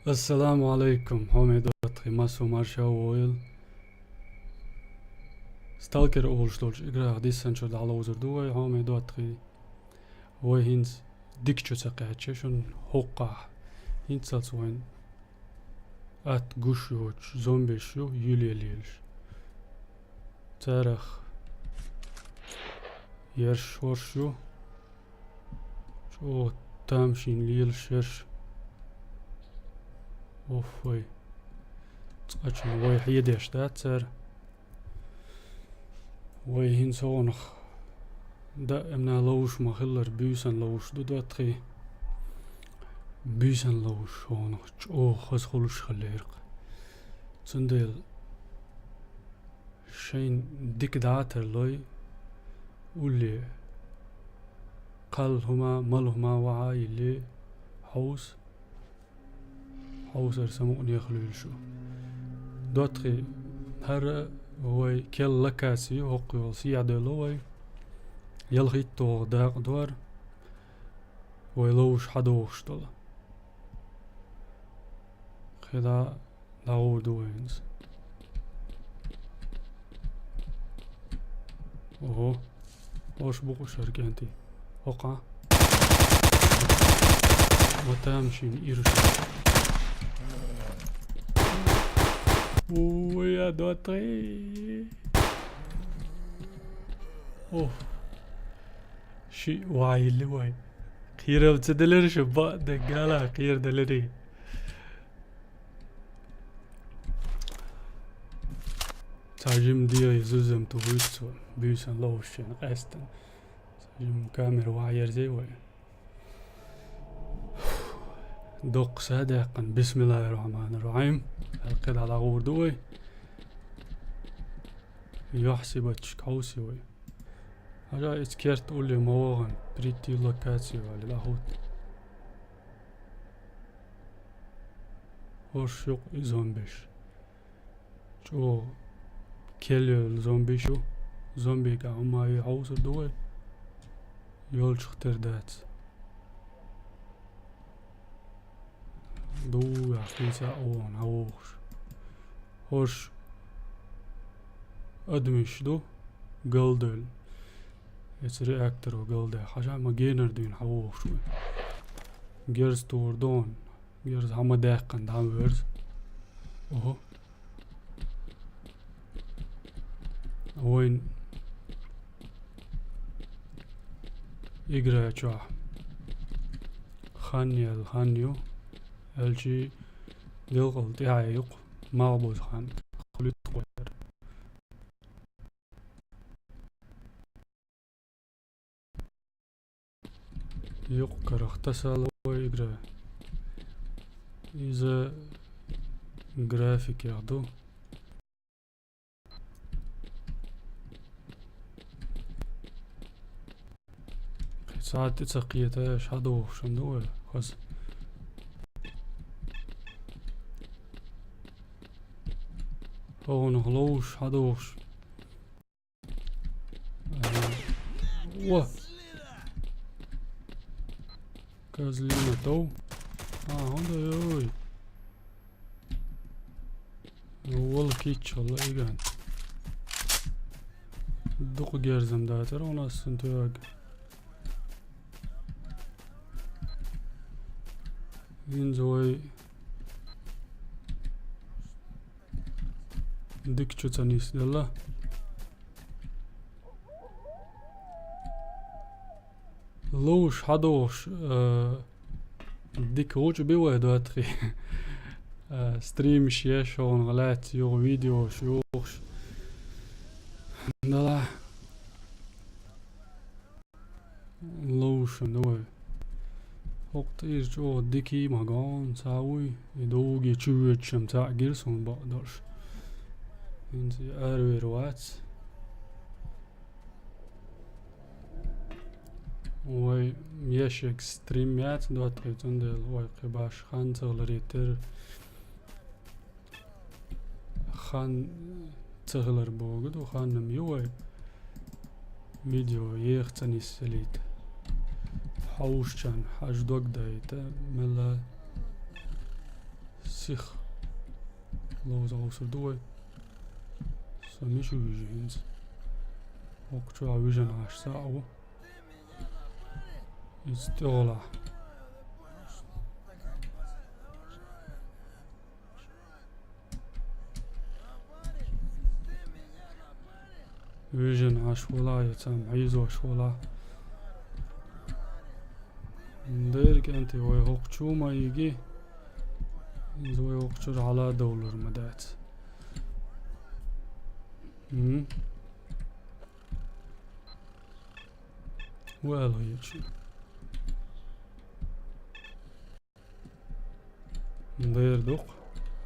Assalamu alaikum, homidotri, masu marsha oil. Stalker overstolch, igra dissencho da lozer duwe, homidotri. Oy hins dikcho saqache, shon hoqa. Hins als oin at gushoch, zombisho, yulelilch. Tarach, yersh horsho. Sho tamshin lil shersh. Oy. Tqachn oy hidesh dat sir. Oy hins onach. Da emna loos machiller busen loos do dat ge busen loos onach khas khulush khalerq tsundel shayn dik daater loy uli qal huma mal huma wa ili haus er samu yakhlu shu dat ge har hoy kel lakasi hoqyo siyade loy يلغي داق دوار ويلوش حدوش طلا خدا لاو دوينز اوه وش بقو شركانتي وقع وتامشين إيرش ويا دوتري اوه شي واي اللي واي خير بتدلر شباء دقالة خير دلري تاجم دي زوزم تويتسو بيسن لوشن قاستن تاجم كامير واير زي واي دوق صادقا بسم الله الرحمن الرحيم القد على غوردوي يحسبتش كوسي واي هذا اسكيرت تقول لي مواغن بريتي لوكاتسي ولا لاهوت هوش يق زومبيش شو كيلو الزومبيشو زومبي كا هما يعوز الدول يولش اختر دات دو يحكيسا اوان هوش هوش ادمش دو قلدل It's reactor och gulde. Haja magener dyn hawo shwe. Gers tordon. Gers hama daqan dam wers. Oho. Oin igra cha. Khanyo. Elchi dilqal tiayuq. Mabuz khan. Khlut qoyar. يقرأ اختصل ويقرأ إذا جرافيك ياخدو ساعات تسقية شادو شندو خاص هو نخلوش حدوش واه كازلينا تو هوندا يوي والله كيتش والله إيجان دوق جيرزم داتر وناس سنتواق ينزوي ديك تانيس دلا لوش حدوش ديك روج بيوه دواتري ستريم شيشون غلات يو فيديو شوخش دلا لوش نوه وقت جو ديكي مغان ساوي يدوغي تشويت شمتاع جيرسون بقدرش انتي اروي روات وي ميش اكستريميات دوت تندل وي قباش خان تغلريتر خان تغلر بوغد وخان نميوي فيديو يختني السليت حوش كان حاج دوك دايتا ملا Sich. Los außer du. So mich ügens. Okçu avijan aşsa o. İstola. Vision aşvola yatsam ayız aşvola. Der kenti o okçu ma yigi. Zoy okçu ala dawlur madat. Well hiç. Der dok.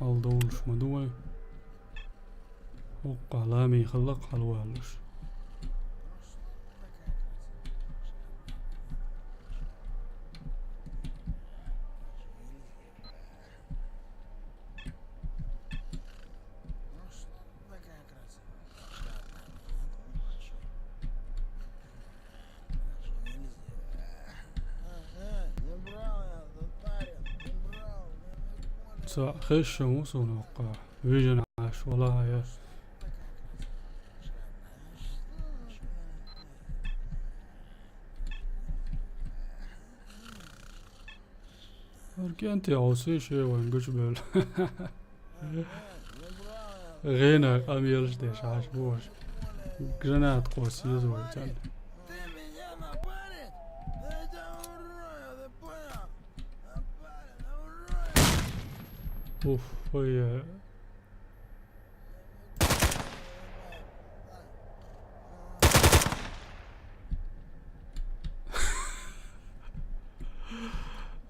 Al dawluş maduwa. وقالامي يخلق حلوالوش خش موسون وقع فيجن عاش والله يا Erkenti عاصي شيء وينقش بال غينا قام يلجدش عاش بوش جنات قوسي زوجتان اوف هي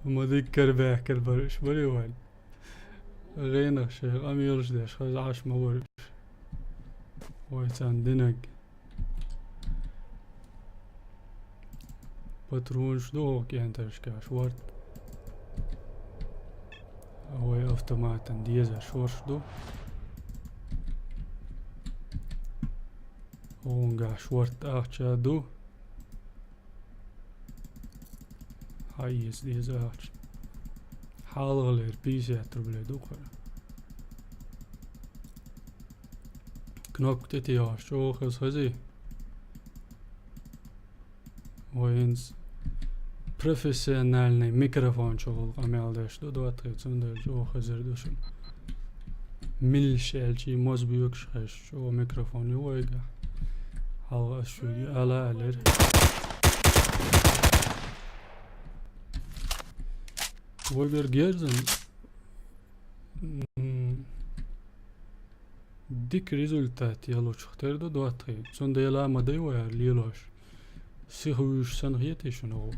ما ذكر بيحكي البرش بلي وين غينا شيء قام يلجدش خز عاش ما برش ويتان دنق باترونش دوك ينترش كاش ورد هو автоматом диза шоршду онга шорт ахчаду хайс диза ахч халгалер писе атрбледу кара knok teti ja шохс хази воинс профессиональный микрофон чогул амелдеш до 20 жо хазыр душун милшелчи моз büyük шеш о микрофон юйга алга шуги ала алер Войгер Герзен dik результат ялучхтер до 20 сонда яла мадай ваяр лилош сихуш санхиете шуно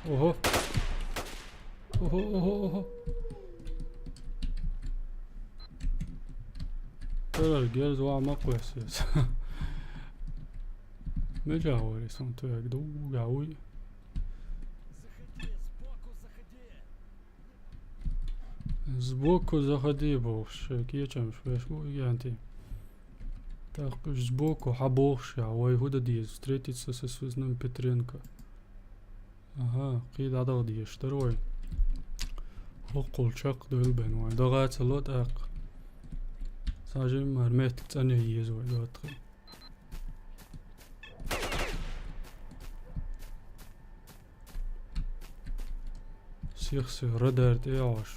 Oho. Oho, oho, oho. ترى الجهاز واقع كويس. ما جاوري صنتو يقدو قوي. Сбоку заходи, бовш, киечем швеш, янти. Так, сбоку хабовш, а ой, куда диез, встретиться со связным Петренко. Ага, قيد عدد ديش تروي هقول شق دول بنوي دغات سلوت اق ساجم مرمت تاني يزوي دوتخي سيخسي ردرت ايعوش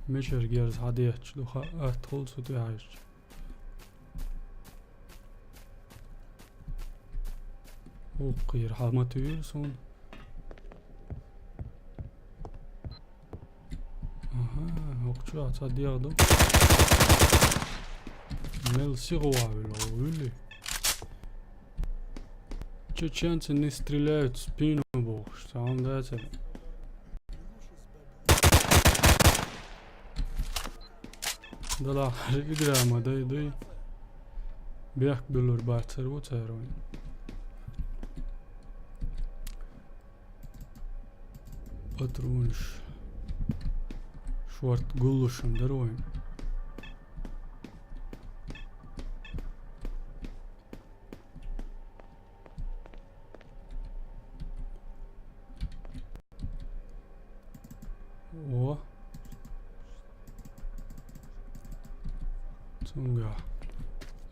مشر جيرز عديتش لو ادخل صوتي عايش وقير حالماتو يرسون اها وقتو اعتاد يغدو ميل سيغوا ويلي чеченцы не стреляют в спину, бог, что вам дается. Да ла, играем, дай. Бег белур бартер, вот царуин. Патрунш. Шварт гулушем, даруин. Цунга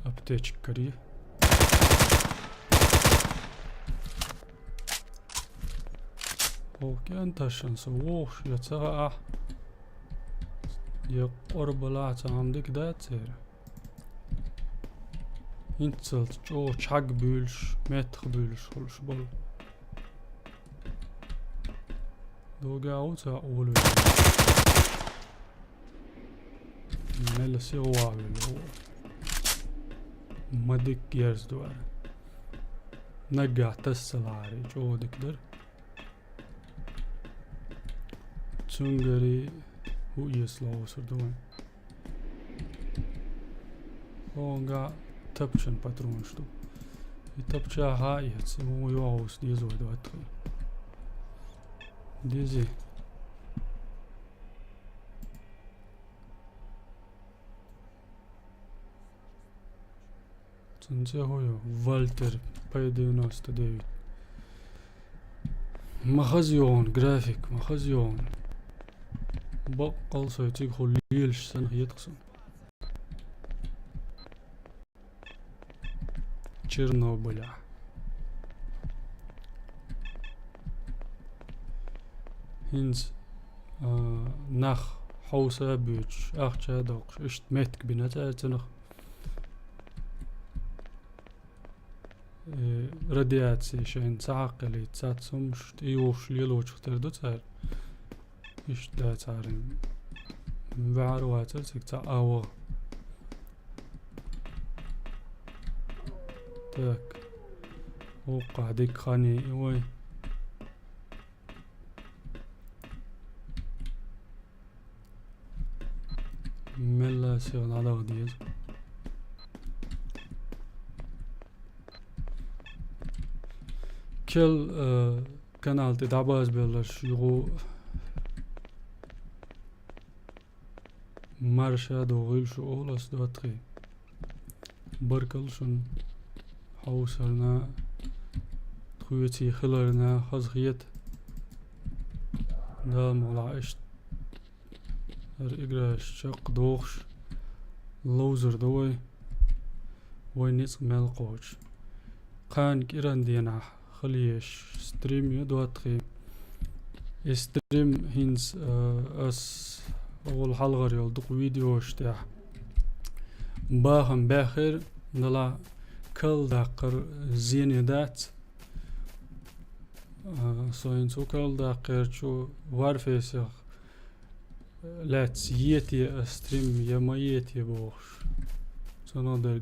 аптечка кори. Окей, ташан сувош яцаа. Я قربلا عندك داتر. Инцэлт чоо чаг бүүлш, метр бүүлш холш бол. Догауца оолу. Мэлэси оавлу. Мадик ярс дуар. Нагата салари чоо дикдэр. Цунгари hoe je sloos doen. Onga tapchen patroon sto. Die tapcha haait, ze moet je aus die zo dat. Deze. Tunze hoyo Walter P99. Magazion graphic, magazion. بقل سويتيك خليلش سنة يتقسم تشيرنوبل هنز نخ حوسة بيتش أخشى دوقش اشت متك بنتا تنخ رادياتسي شين تعقلي تساتسمش تيوش ليلوش تردو تسار إيش دا تعرين بعرواتر سكتا أوا تاك وقع ديك خاني وي ملا سيغن على غديز كل كانال تدعباز بلش يغو Marcha door zo alles dat ge. Barkelsen houserna goeie gelerna hasgiet. Da molaist igra shaq dogs lozer doy وينيس مال قوش قان كيران دينا خليش ستريم يدواتخي ستريم هينز اس أول حلقة يلدق فيديو اشتاح باهم باخر نلا كل داقر زينيدات سوينسو كل داقر شو وارفيسيخ لا تسيتي ستريم يميتي بوش سنودق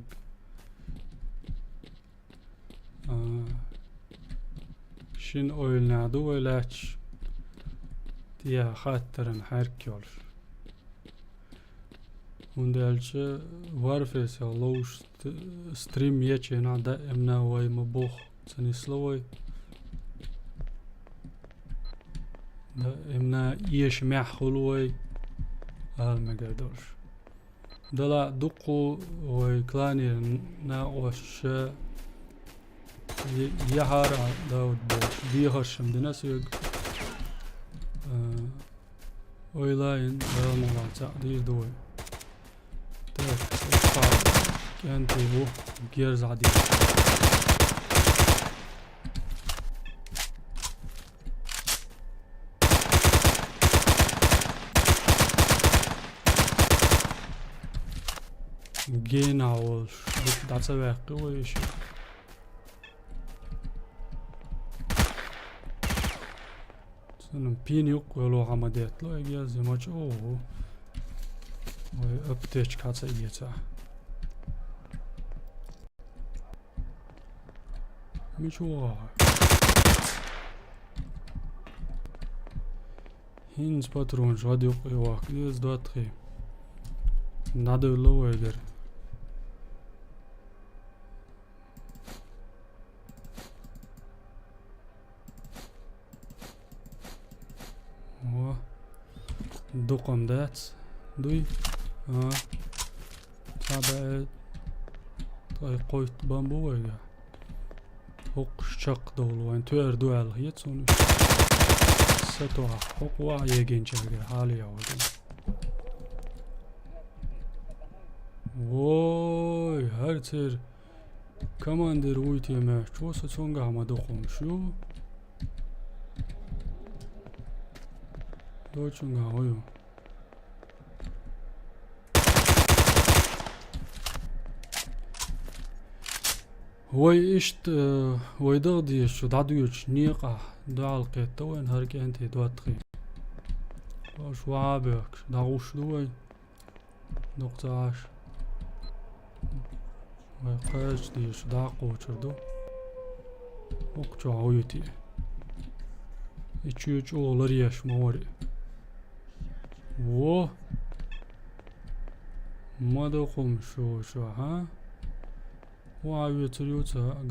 شين اويل نادو لاتش تيا خاطرن هركيولش وندالش وارفيس لوش ستريم يچي نادا امنا واي مبوخ سني سلوي دا امنا يش محلوي المقدرش دلا دقو وكلاني نا وش يهارا داود بوش ديهرشم دناسيق ويلاين دالمولا تعدير دوي تاك كان تيبو جيرز عديد جينا والش دات سواقي ويش سنم بين يقولوا عمدات لا يجاز ماش اوه وابتش كاتsa يتا مشوا هينز باترون جادي يقوا كليز داتري نادو لو اگر دوقم دات دوي تابعت طيب قويت بامبو ويا حق شق دول وين توير دوال هيتسون ستوها حق واعي جين شاقر حالي عودن وای هر تر كمان درويتي ما شو سونغا ما دقوم شو دوچونغا هويو هوي اشت هوي دغدي شو دعدوش نيقة دعالقيت توين هركي انتي دواتخي شو عابك دعوش دوي نقطة عاش ويقاش دي شو دعقو شردو وقتو عويتي يتشوش لرياش موري ووه ما دقوم شو ها وعاوية تريوتا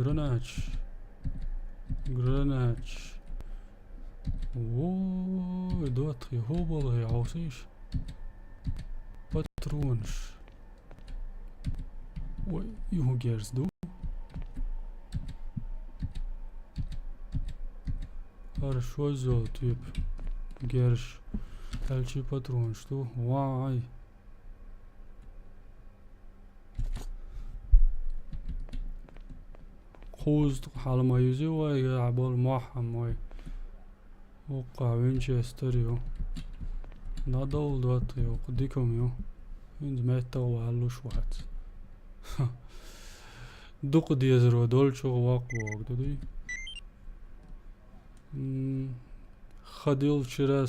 جراناتش ووه دواتخي هوبل هي عوسيش باترونش وي يهو جيرز دو هر شوي زول تيب جيرش هلشي باترونش دو واي خوز حال ما يزي واي عبال محم واي وقع وينشستريو نادول دواتي وقديكم يو إنز ميتا وعلوش واحد دوق ديزرو دولشو واقو دودي ходил вчера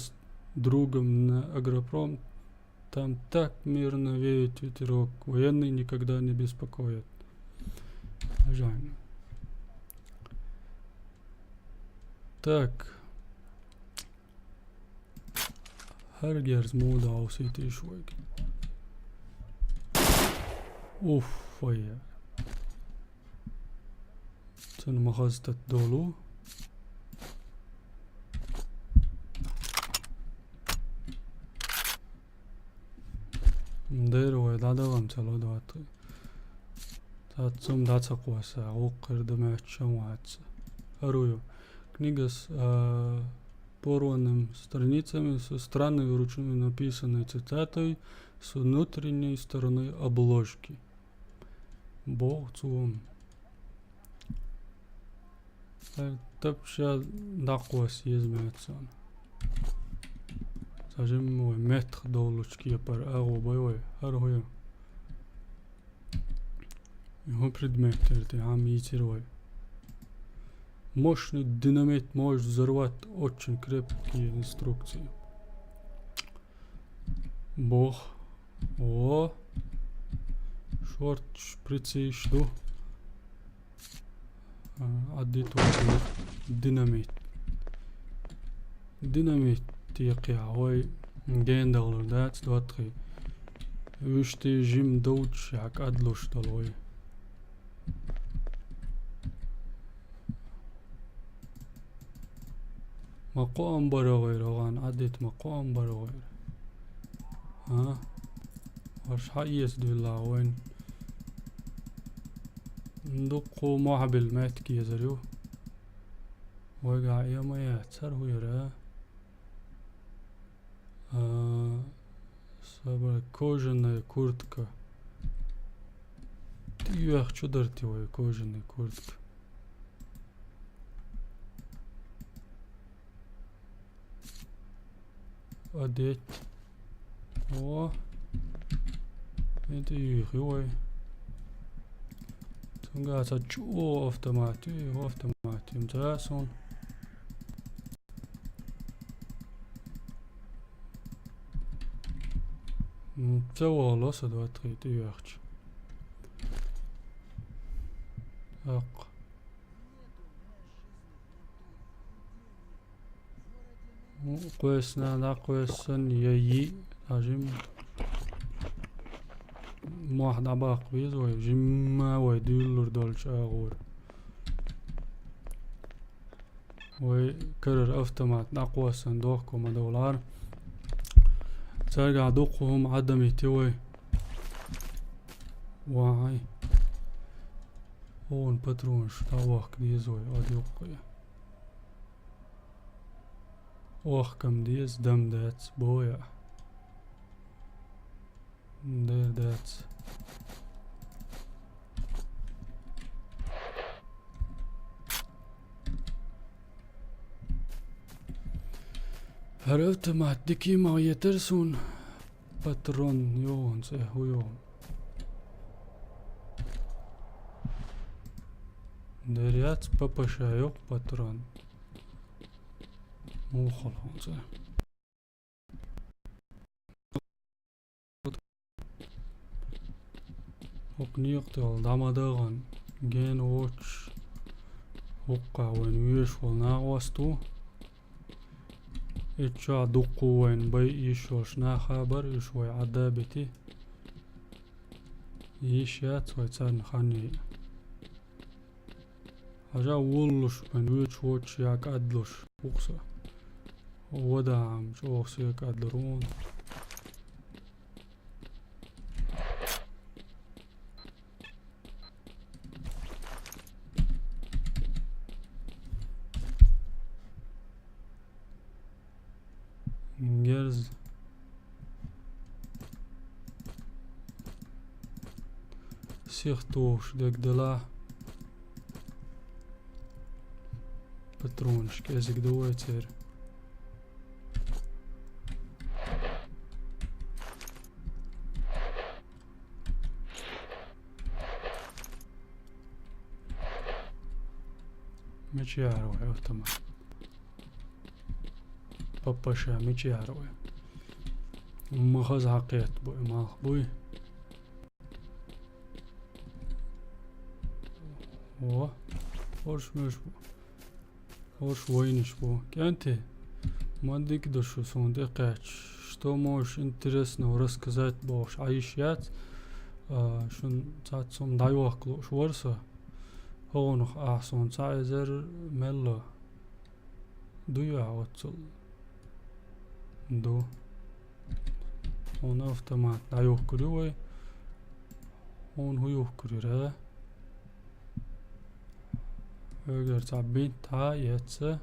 другом на агропром, там так мирно веет ветерок, военный никогда не беспокоит. Жаль. Так. هرجرز مود عوسيتي شوي. اوف ويا تن مخزت الدولو ندير ويدادا وامتلو دواتي تاتسوم داتا قواسا وقر دماتشا وعاتسا أرويو книга с порванными страницами, со странной вручную написанной цитатой с внутренней стороны обложки. Бог цуом. Тапша даквас езмется. Сажем мой метр доллочки пар агу бойой архуя. Его предмет это амитировой. Мощный динамит может взорвать очень крепкие инструкции. Бог. О. Шорт шприцы что? عديت ديناميت ديناميت يقع هوي جين دغلو دات دواتخي وشتي جيم دوتش عك أدلوش دلوي مقام براغير غان عديت مقام براغير ها ورش حقيس دولا وين ندقو معبل ماتكي يزريو وقع يا ما يتسر ويرا سبر кожаная куртка тиях чудартي وي кожаная куртка одеть о это их وي تونغا تشو автоматي متاسون توا لوس دواتري تيارش اق قوسنا لا قوسن يي اجم واحد عباق بيز وي جما وي دولر دولش اغور وي كرر افتمات اقوى صندوق كوما دولار ترجع دوقهم عدم يتوي واعي هون باترونش تاوخ ديز وي ادوقيا اوخ كم ديز دم دات بويا دير دات عرفت مع الدكي ما يترسون باترون يون سهو يون دريات بابا شايوك باترون مو خلون سه وقنيقتل دامادغن جين ووتش وقع وين ويش والناغوستو اتشا دقو وين بي يشوش نا خابر يشوي عدابتي يشيات ويتسان خاني حاجة ولوش من ويش ووتش ياك أدلوش وقصة ودعم شوخ ياك أدلرون جرز سيختوش ديك دلا بترونش كازك دواتر ماشي يعرف تمام بابا شا ماشي يعرف ما خذ عقيت بوي ما بوي هو ورش مش بو ورش وينش بو كانتي ما ديك دشو سون دقيقش что можешь интересного рассказать бош عايشات شون تاعت سون دايوخ شورسا هونخ احسن تايزر ملا دويا واتسل دو هون автомат دايوخ كريوي هون هيوخ كريرا öger tabbin ta yetse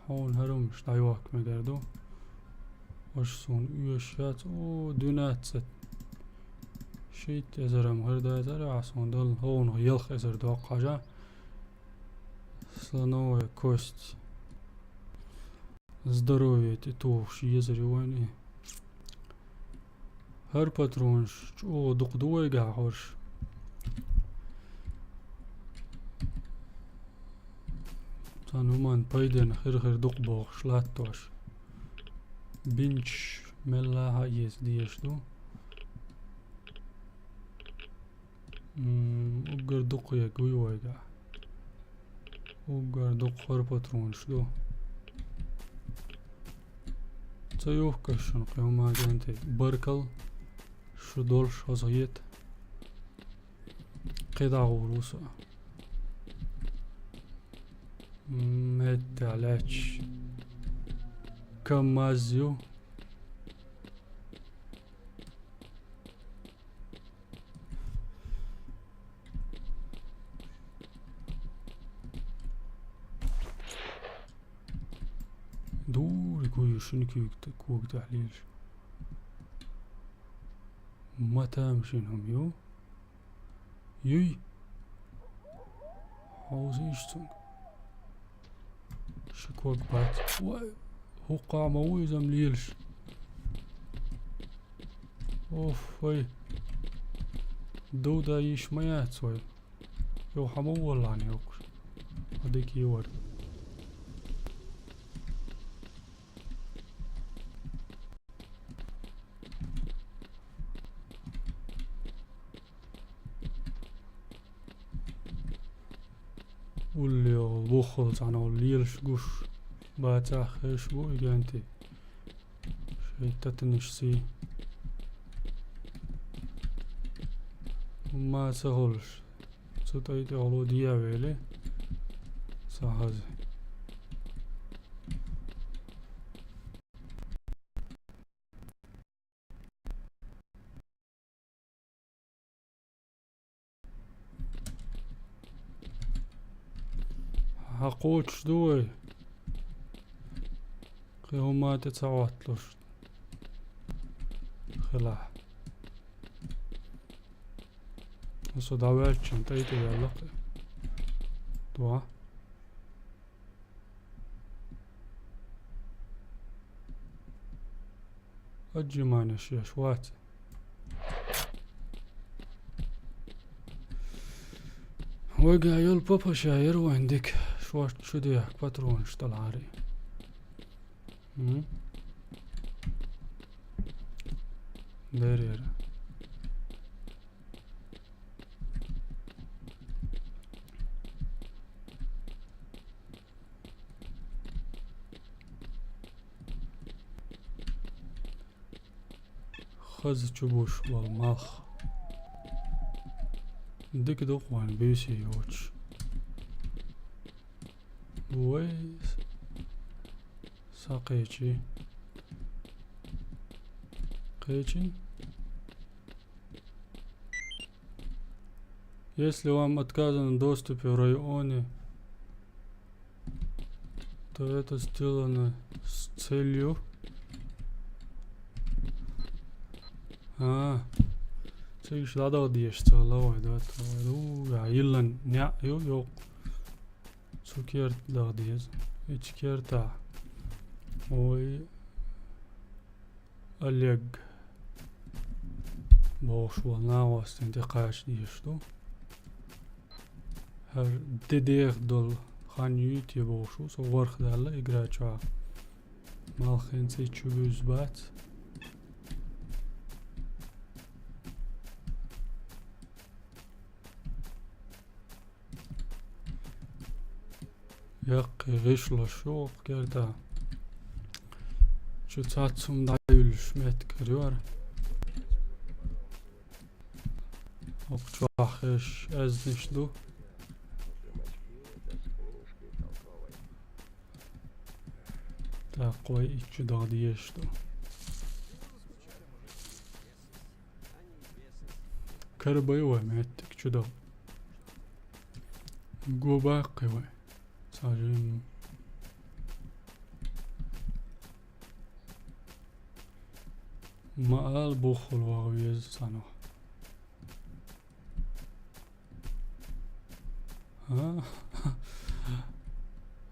هون هرمش دايوخ مگردو وش سون üyeşat o dünatset شيت ازرم هردا ازر عصون دل هون يلخ ازر دو قاجا слоновая кость здоровье титовш езер وين هر патронш о дукдуй гахорш تانومان بايدن خير دوق بوخ شلاتوش بنش ملا هايز ديشتو اوگر دوق يقوي ويقع اوگر دوق خر پاترونش دو تيوه كشن قيوما جانتي بركل شدولش هزايت قيدا غوروسا متعلاش كمازيو دور يقول شنو كوك تحليل ما تامشينهم يو يي عاوزيشتون شكوك بات هو قام ويزم ليلش اوف وي دودا يش ميات سوي يو حمو والله عني يوكش هديك يور واللي بوخلص انا ليلش قوش باتا خيش بو يجانتي شيتتنش سي ما سهولش ستايتي اولو ديا ويلي سهازي حقوش دوي هما تتعوطلوش خلاح وصو داوالشن تايتو يالق دوا отжимания шеш, хватит. وقع يلبابا شاير وعندك شو ديك باترون اشتغل عاري دارير خز چوبوش والمالخ ديك دوقوان بيسي يوش ويس ساقيتي قيتي. Если вам отказан в доступе в районе, то это сделано с целью Çekiş daha da diyişti Allah'a da ya yıllan ne yok Çuker da diyez içker ta oy Олег boşvalna vastin dikaş diyişti her dedek dol xanyut ya boşu so varxdalla igraça malxen seçübüz bat يقي غش لشوق كردا شو تاتسم دايل شمت كريور اوكشو اخش ازنشدو تاقوي اتشو داديشدو كربايوه ماتك شدو قوباقي Сажим. Маал бухол вагвез сано.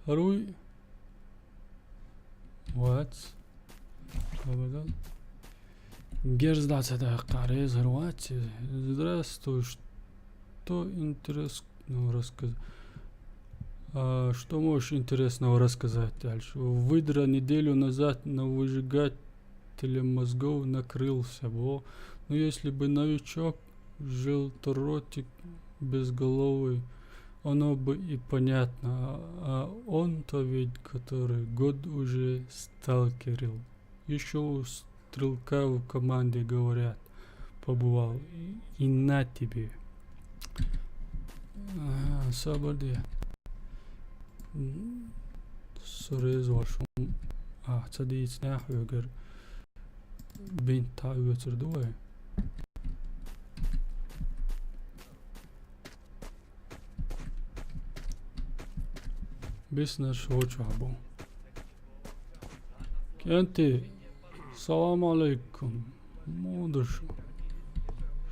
Руй. What? Абадан. Герздаться да карез руать. Здравствуй. Что интересно рассказать? Что можешь интересного рассказать дальше? Выдра неделю назад на выжигателе мозгов накрылся. Но если бы новичок желторотик безголовый, оно бы и понятно. А он-то ведь, который год уже сталкерил. Еще у стрелка в команде, говорят, побывал. И на тебе. Сободи. Sorez var som tadi snä höger binta öter då är بسنا شو شعبو كنتي السلام عليكم مودش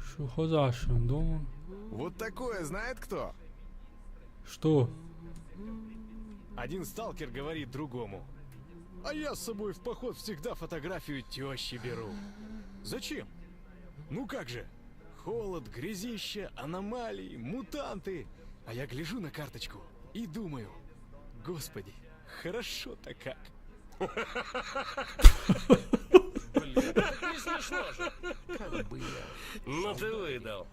شو خزعشم дом. Вот такое знает кто? Что? Один сталкер говорит другому: а я с собой в поход всегда фотографию тещи беру. Зачем? Ну как же? Холод, грязище, аномалии, мутанты. А я гляжу на карточку и думаю: господи, хорошо-то как. Блин, это не смешно же. Как бы я... Ну ты выдал.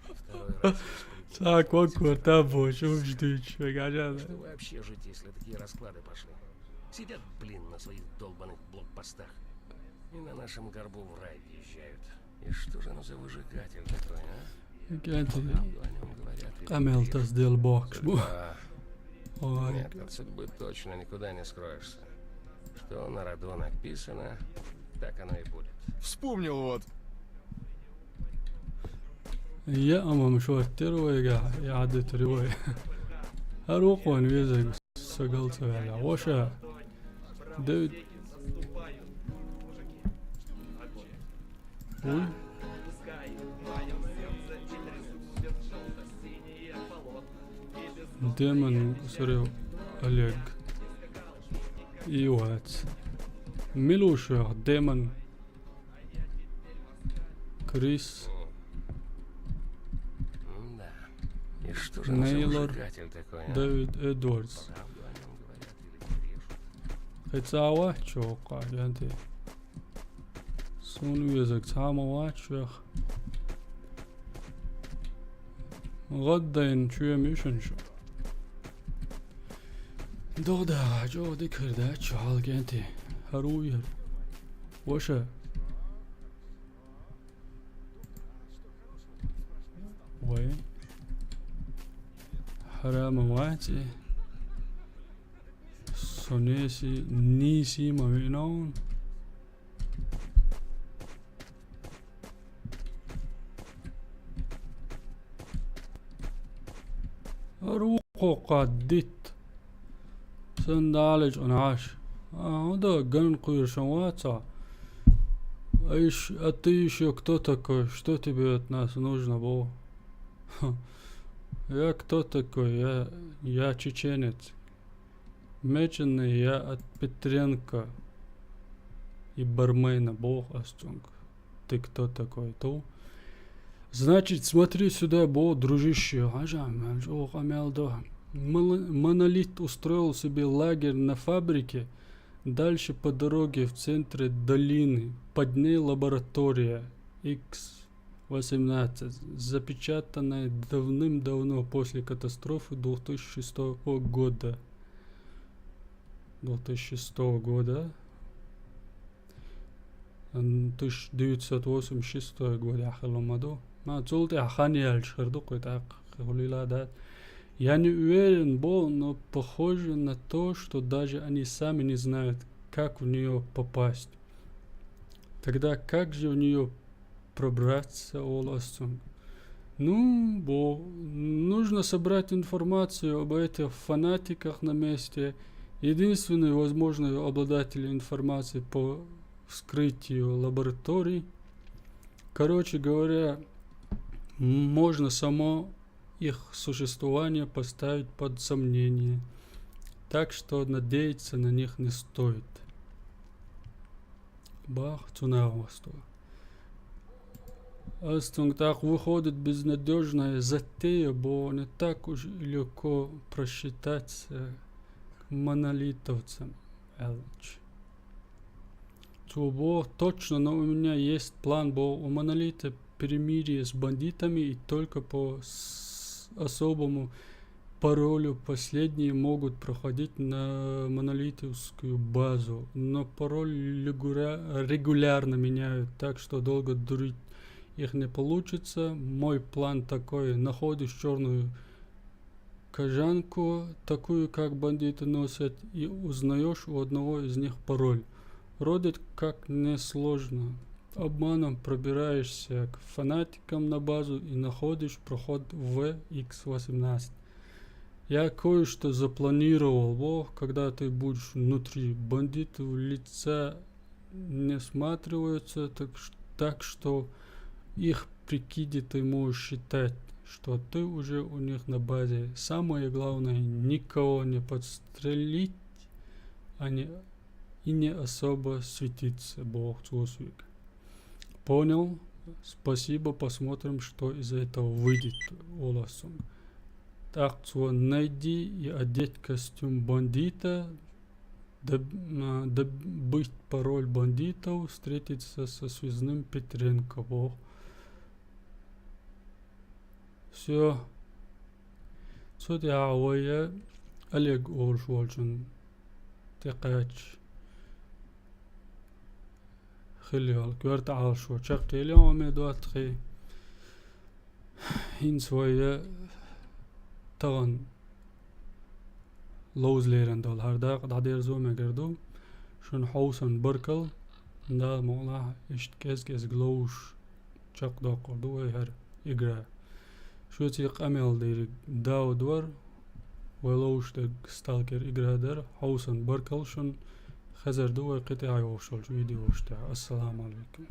Второй раз. Так, вот там больше ждут, что гадят. Что вообще жить, если такие расклады пошли? Сидят, блин, на своих долбаных блокпостах. И на нашем горбу в рай въезжают. И что же оно за выжигатель такой, а? Правду о нем говорят. Камел-то сделал бокс. Нет, от судьбы точно никуда не скроешься. Что на роду написано, так оно и будет. Вспомнил вот. يا أما مشوار رواية إعادة رواية أروق وانويزك سقلت على وشا دود وي دائما سريو Олег и вот Милуша, Демон, Крис, Да. И что же Нейлор, зажигатель такой, а? Дэвид Эдвардс. Правду о нем говорят или брешут? Хэцаава чока янти. Сун уязак цаамава чвях. غدين شوية ميشن شو دودا جو ذكر دا شحال كنتي هروير وشا وي حرام واتي سونيسي نيسي ما بينون روقو قديت سندالج انعاش هذا ган куешамаца а ты еще кто такой, что тебе от нас нужно было? Я кто такой? Я чеченец. Меченый я от Петренко и бармена бог астунг. Ты кто такой? То? Значит, смотри сюда, бо, дружище. Монолит устроил себе лагерь на фабрике. Дальше по дороге в центре долины. Под ней лаборатория X-18, запечатанная давным-давно после катастрофы 2006 года. 1986 год ахаломаду. ما تقولت أخاني الشهردو قيت أقولي لا да. Я не уверен был, но похоже на то, что даже они сами не знают, как в нее попасть. Тогда как же в нее пробраться, Оластон? Ну, нужно собрать информацию об этих фанатиках на месте. Единственный возможный обладатель информации по вскрытию лабораторий. Короче говоря, можно само их существование поставить под сомнение. Так что надеяться на них не стоит. Бах, цунавосту. Астунг так выходит безнадежная затея, бо не так уж легко просчитаться к монолитовцам. Элч. Бо точно, но у меня есть план, бо у монолита перемирие с бандитами и только по особому паролю последние могут проходить на монолитовскую базу, но пароль регулярно меняют, так что долго дурить их не получится. Мой план такой: находишь черную кожанку, такую как бандиты носят, и узнаешь у одного из них пароль. Вроде как несложно. Обманом пробираешься к фанатикам на базу и находишь проход в X-18. Я кое-что запланировал, когда ты будешь внутри. Бандиты в лица не всматриваются, так что их прикиде ты можешь считать, что ты уже у них на базе. Самое главное, никого не подстрелить, и не особо светиться, бог цусвик. Понял? Спасибо, посмотрим, что из этого выйдет, Оласун. Так, найди и одеть костюм бандита, добыть пароль бандитов, встретиться со связным Петренко. Все. Сюда я Олег Олшвольчен. Текач. خليها كورت عاشو شقي اليوم دوات خي هين سوية تغن لوز ليرن دول هرداق دعدير زومي قردو شن حوسن بركل دا مولا اشت كز غلوش شق دا قردو هر اقرا شو تيق اميل دير داو دور ولوش دق ستالكر اقرا در حوسن بركل شن خزر دو قطع وشول فيديو وشتاع. السلام عليكم.